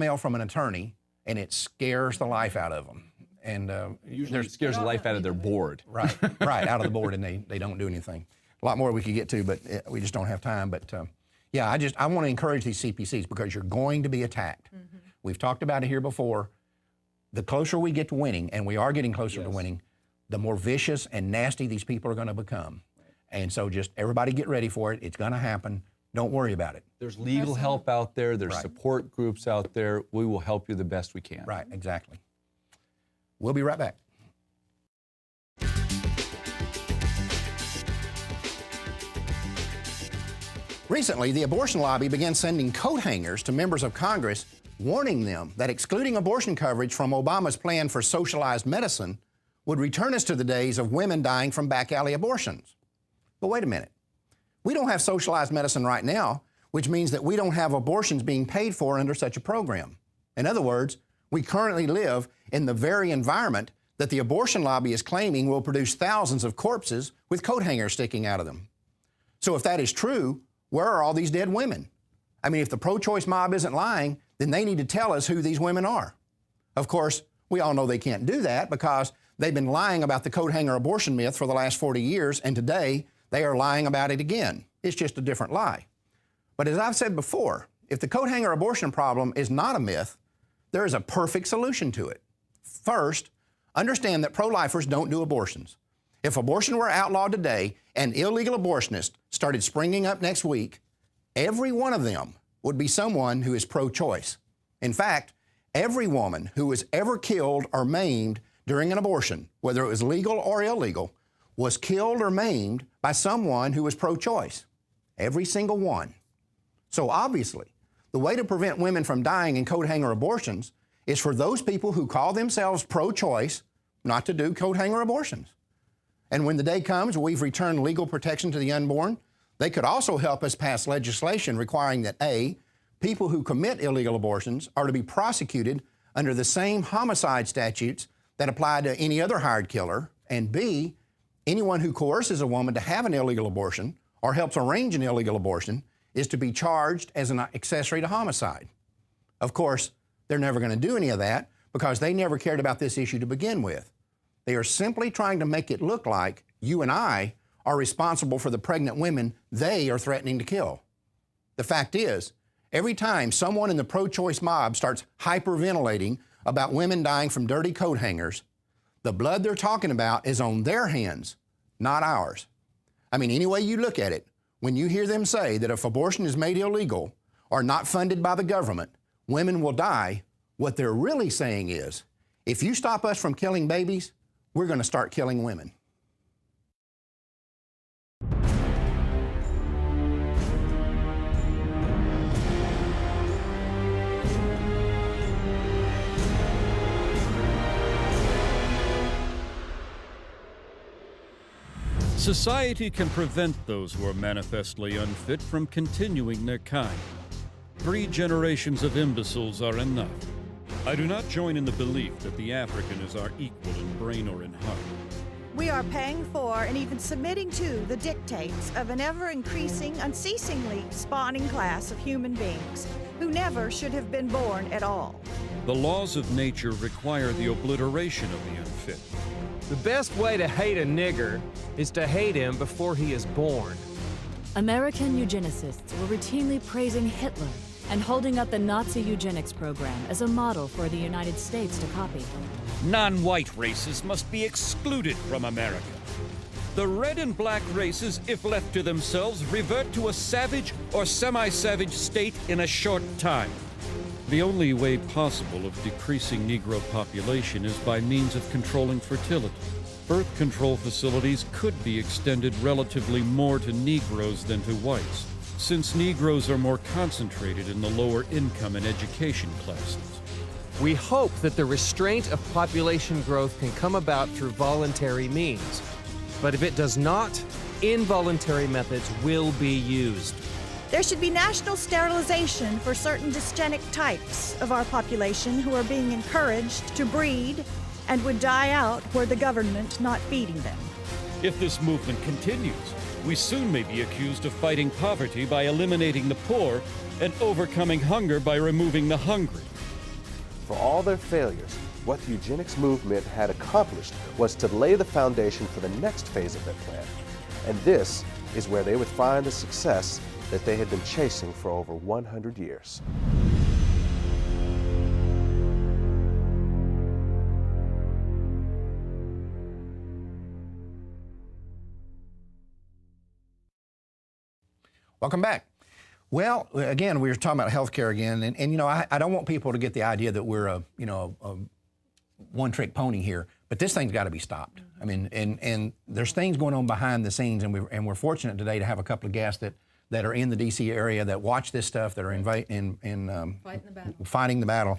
email from an attorney, and it scares the life out of them. And usually it scares the life out of their board. Right, right, out of the board, and they don't do anything. A lot more we could get to, but we just don't have time. But yeah, I want to encourage these CPCs because you're going to be attacked. Mm-hmm. We've talked about it here before. The closer we get to winning, and we are getting closer to winning, the more vicious and nasty these people are going to become. And so just everybody get ready for it. It's going to happen. Don't worry about it. There's legal help out there. There's support groups out there. We will help you the best we can. Right, exactly. We'll be right back. Recently, the abortion lobby began sending coat hangers to members of Congress, warning them that excluding abortion coverage from Obama's plan for socialized medicine would return us to the days of women dying from back alley abortions. But wait a minute. We don't have socialized medicine right now, which means that we don't have abortions being paid for under such a program. In other words, we currently live in the very environment that the abortion lobby is claiming will produce thousands of corpses with coat hangers sticking out of them. So if that is true, where are all these dead women? I mean, if the pro-choice mob isn't lying, then they need to tell us who these women are. Of course, we all know they can't do that because they've been lying about the coat hanger abortion myth for the last 40 years, and today they are lying about it again. It's just a different lie. But as I've said before, if the coat hanger abortion problem is not a myth, there is a perfect solution to it. First, understand that pro-lifers don't do abortions. If abortion were outlawed today and illegal abortionists started springing up next week, every one of them would be someone who is pro-choice. In fact, every woman who was ever killed or maimed during an abortion, whether it was legal or illegal, was killed or maimed by someone who was pro-choice. Every single one. So obviously, the way to prevent women from dying in coat hanger abortions is for those people who call themselves pro-choice not to do coat hanger abortions. And when the day comes we've returned legal protection to the unborn, they could also help us pass legislation requiring that A, people who commit illegal abortions are to be prosecuted under the same homicide statutes that apply to any other hired killer, and B, anyone who coerces a woman to have an illegal abortion or helps arrange an illegal abortion is to be charged as an accessory to homicide. Of course, they're never going to do any of that because they never cared about this issue to begin with. They are simply trying to make it look like you and I are responsible for the pregnant women they are threatening to kill. The fact is, every time someone in the pro-choice mob starts hyperventilating about women dying from dirty coat hangers, the blood they're talking about is on their hands, not ours. I mean, any way you look at it, when you hear them say that if abortion is made illegal or not funded by the government, women will die, what they're really saying is, if you stop us from killing babies, we're going to start killing women. Society can prevent those who are manifestly unfit from continuing their kind. 3 generations of imbeciles are enough. I do not join in the belief that the African is our equal in brain or in heart. We are paying for and even submitting to the dictates of an ever-increasing, unceasingly spawning class of human beings who never should have been born at all. The laws of nature require the obliteration of the unfit. The best way to hate a nigger is to hate him before he is born. American eugenicists were routinely praising Hitler and holding up the Nazi eugenics program as a model for the United States to copy. Non-white races must be excluded from America. The red and black races, if left to themselves, revert to a savage or semi-savage state in a short time. The only way possible of decreasing Negro population is by means of controlling fertility. Birth control facilities could be extended relatively more to Negroes than to whites, since Negroes are more concentrated in the lower income and education classes. We hope that the restraint of population growth can come about through voluntary means. But if it does not, involuntary methods will be used. There should be national sterilization for certain dysgenic types of our population who are being encouraged to breed and would die out were the government not feeding them. If this movement continues, we soon may be accused of fighting poverty by eliminating the poor and overcoming hunger by removing the hungry. For all their failures, what the eugenics movement had accomplished was to lay the foundation for the next phase of their plan. And this is where they would find the success that they had been chasing for over 100 years. Welcome back. Well, again, we were talking about healthcare again, and you know, I don't want people to get the idea that we're a one-trick pony here, but this thing's got to be stopped. I mean, and there's things going on behind the scenes, and we're fortunate today to have a couple of guests that are in the D.C. area that watch this stuff, that are fighting the battle.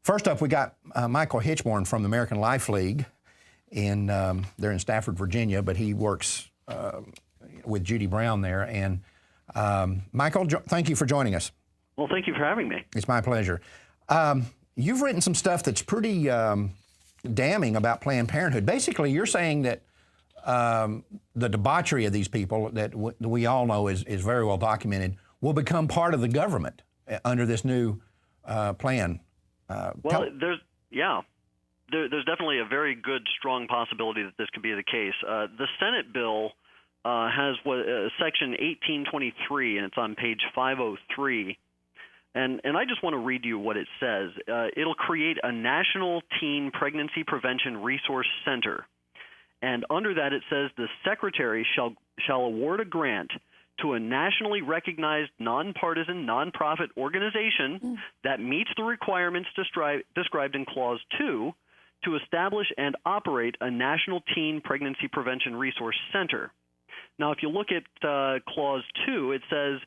First up, we got Michael Hitchborn from the American Life League, they're in Stafford, Virginia, but he works with Judy Brown there. And Michael, thank you for joining us. Well, thank you for having me. It's my pleasure. You've written some stuff that's pretty damning about Planned Parenthood. Basically, you're saying that the debauchery of these people that we all know is very well documented will become part of the government under this new plan. There's definitely a very good, strong possibility that this could be the case. The Senate bill has Section 1823, and it's on page 503. And I just want to read you what it says. It'll create a National Teen Pregnancy Prevention Resource Center. And under that it says the Secretary shall award a grant to a nationally recognized nonpartisan nonprofit organization that meets the requirements described in Clause 2 to establish and operate a National Teen Pregnancy Prevention Resource Center. Now, if you look at Clause 2, it says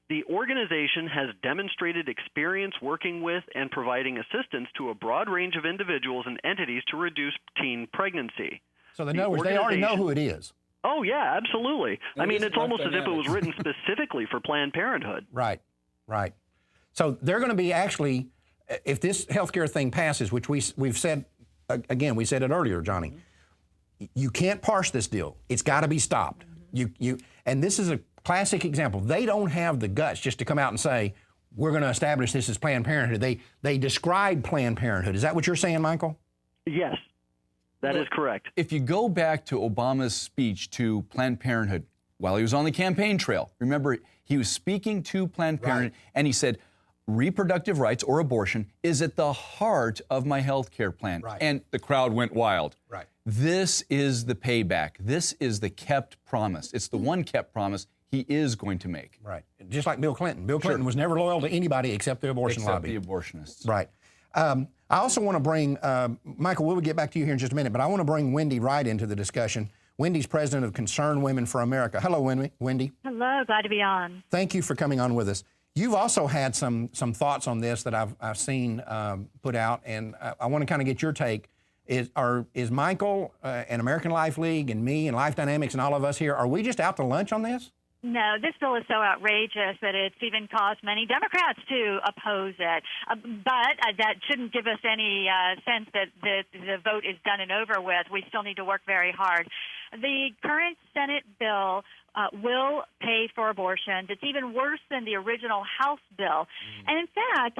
the organization has demonstrated experience working with and providing assistance to a broad range of individuals and entities to reduce teen pregnancy. So they already know who it is. Oh, yeah, absolutely. I mean, it's almost as if it was written specifically for Planned Parenthood. Right. So they're going to be actually, if this healthcare thing passes, which we've said, again, we said it earlier, Johnny, you can't parse this deal. It's got to be stopped. And this is a classic example. They don't have the guts just to come out and say, we're going to establish this as Planned Parenthood. They describe Planned Parenthood. Is that what you're saying, Michael? Yes, that is correct. If you go back to Obama's speech to Planned Parenthood while he was on the campaign trail, remember, he was speaking to Planned Parenthood, and he said, reproductive rights or abortion is at the heart of my health care plan. Right. And the crowd went wild. Right. This is the payback. This is the kept promise. It's the one kept promise he is going to make. Right. Just like Bill Clinton. Bill Clinton was never loyal to anybody except the abortion lobby. Except the abortionists. Right. I also want to bring, Michael, we'll get back to you here in just a minute, but I want to bring Wendy Wright into the discussion. Wendy's president of Concerned Women for America. Hello, Wendy. Hello, glad to be on. Thank you for coming on with us. You've also had some thoughts on this that I've seen put out, and I want to kind of get your take. Is Michael and American Life League and me and Life Dynamics and all of us here, are we just out to lunch on this? No, this bill is so outrageous that it's even caused many Democrats to oppose it. But that shouldn't give us any sense that the vote is done and over with. We still need to work very hard. The current Senate bill will pay for abortions. It's even worse than the original House bill. And in fact,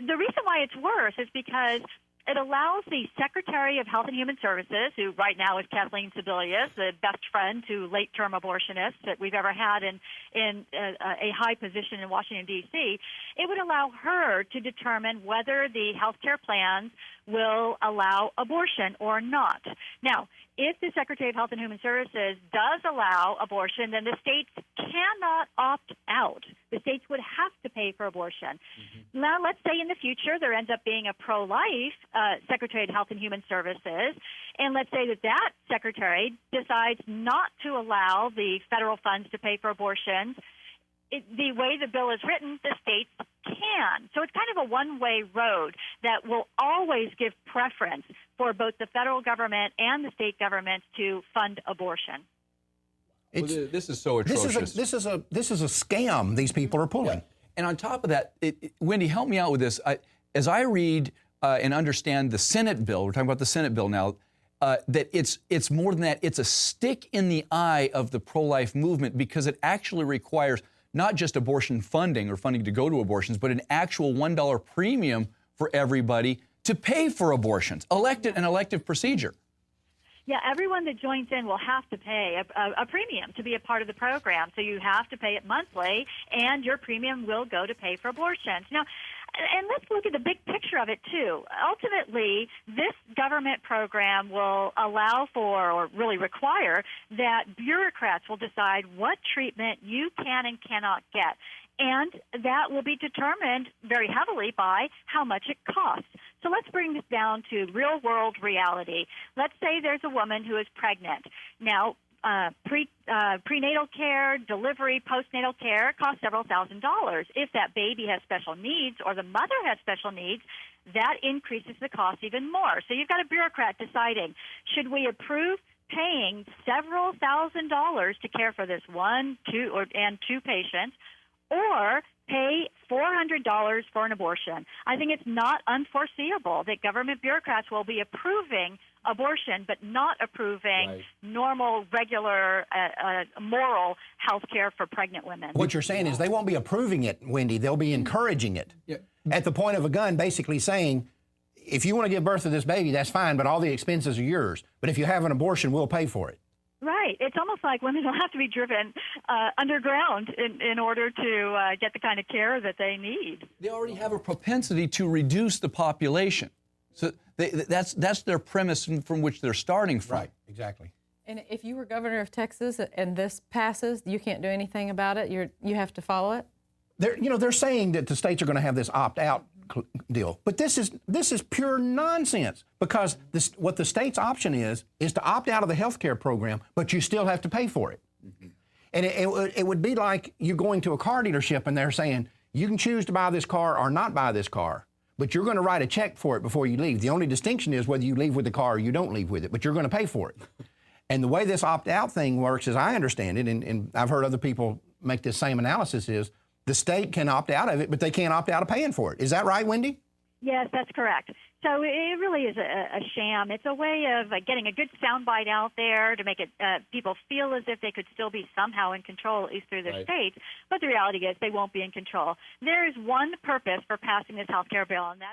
the reason why it's worse is because it allows the Secretary of Health and Human Services, who right now is Kathleen Sebelius, the best friend to late-term abortionists that we've ever had in a high position in Washington, D.C., it would allow her to determine whether the health care plans will allow abortion or not. Now, if the Secretary of Health and Human Services does allow abortion, then the states cannot opt out. The states would have to pay for abortion. Now, let's say in the future there ends up being a pro-life Secretary of Health and Human Services, and let's say that secretary decides not to allow the federal funds to pay for abortions. The way the bill is written, the states can. So it's kind of a one-way road that will always give preference for both the federal government and the state governments to fund abortion. This is so atrocious. This is a scam these people are pulling. Yeah. And on top of that, Wendy, help me out with this. As I read and understand the Senate bill, we're talking about the Senate bill now, that it's more than that. It's a stick in the eye of the pro-life movement because it actually requires not just abortion funding or funding to go to abortions, but an actual $1 premium for everybody to pay for abortions, an elective procedure. Yeah, everyone that joins in will have to pay a premium to be a part of the program. So you have to pay it monthly, and your premium will go to pay for abortions. Now, and let's look at the big picture of it, too. Ultimately, this government program will allow for, or really require, that bureaucrats will decide what treatment you can and cannot get. And that will be determined very heavily by how much it costs. So let's bring this down to real-world reality. Let's say there's a woman who is pregnant. Now, prenatal care, delivery, postnatal care costs several $1,000s. If that baby has special needs or the mother has special needs, that increases the cost even more. So you've got a bureaucrat deciding, should we approve paying several $1,000s to care for this two patients, or pay $400 for an abortion? I think it's not unforeseeable that government bureaucrats will be approving abortion, but not approving normal, regular, moral health care for pregnant women. What you're saying is they won't be approving it, Wendy. They'll be encouraging it. Yeah. At the point of a gun, basically saying, if you want to give birth to this baby, that's fine, but all the expenses are yours. But if you have an abortion, we'll pay for it. Right. It's almost like women will have to be driven underground in order to get the kind of care that they need. They already have a propensity to reduce the population. So that's their premise from which they're starting from. Right, exactly. And if you were governor of Texas and this passes, you can't do anything about it? You have to follow it? They're saying that the states are going to have this opt-out deal, but this is pure nonsense, because what the state's option is to opt out of the health care program, but you still have to pay for it. Mm-hmm. And it would be like you going to a car dealership and they're saying, you can choose to buy this car or not buy this car, but you're going to write a check for it before you leave. The only distinction is whether you leave with the car or you don't leave with it, but you're going to pay for it. And the way this opt-out thing works, as I understand it, and I've heard other people make this same analysis, is the state can opt out of it, but they can't opt out of paying for it. Is that right, Wendy? Yes, that's correct. So it really is a sham. It's a way of getting a good soundbite out there to make it people feel as if they could still be somehow in control, at least through their states. But the reality is they won't be in control. There is one purpose for passing this health care bill, and that's